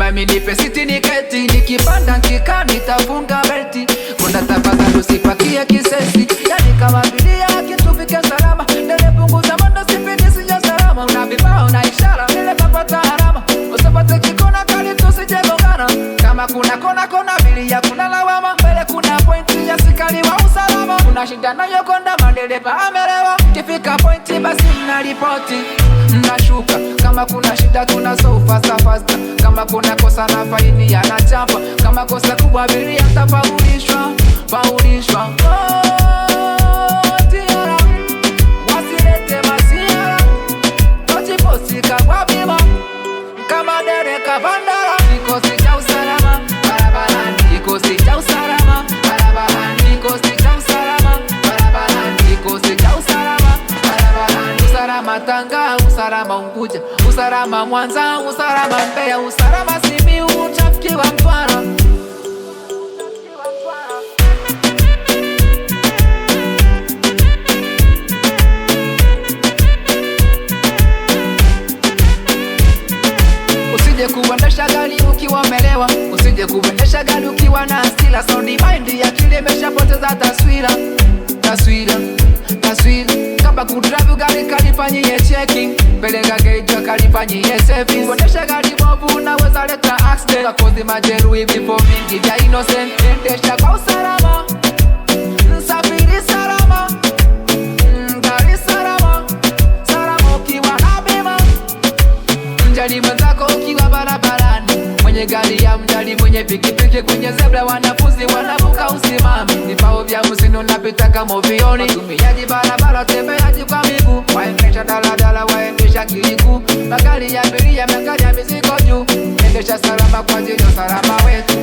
Sema minipe siti niketi, nikipanda nkika nitafunga belti. Kuna tafadhali usipakie kisesi, yani kama bilia kitufike salama. Nele punguza mwendo sipindi sija salama. Una vibao na ishara, nile papata harama. Usipate kikona kali tusije gongana. Kama kuna kona bilia kuna lawama. Mbele kuna pointi ya sikali wa usalama. Kuna shida na yokonda madereva amelewa. Kifika pointi basi mnaripoti, mnashuka. Kama kuna shida tunasolve fasta. Kama kuna kosa na faini ya nachapa. Kama kosa kubwa abiria tafaulishwa. Tiara, wasilete masiara. Tochiposika kwa bima, kama dereka bandara. Kikosi cha usalama barabarani, kikosi cha usalama barabarani, kikosi cha usalama barabarani, kikosi cha usalama barabarani. Usalama Tanga, usalama Unguja, usalama Mwanza, usalama Mbeya, usalama Simiyu, Trafiki wa Mtwara. Usije kuendesha gari ukiwa umelewa, usije kuendesha gari ukiwa na hasira. Sound mind ya kile imeshapoteza taswira. Kama kudrive gari kalifanyie checking, peleka gauge kalifanyie saving. Kuendesha gari bovu unaweza leta accident, cause majeruhi vifo mingi vya innocent. Endesha kwa usalama, safiri salama, gari salama, salama ukiwa na bima. Mjali mwenzako ukiwa barabarani, mwenye gari ya mjali mwenye pikipiki. Kwenye zebra wanafunzi wanavuka usimami, vipao vya usini unapita kama uvioni. Watumiaji barabara, tembeaji kwa miguu, waendesha daladala, waendesha kiliku. Magari ya abiria, magari ya mizigo juu. Endesha salama kwa ajili ya usalama wetu.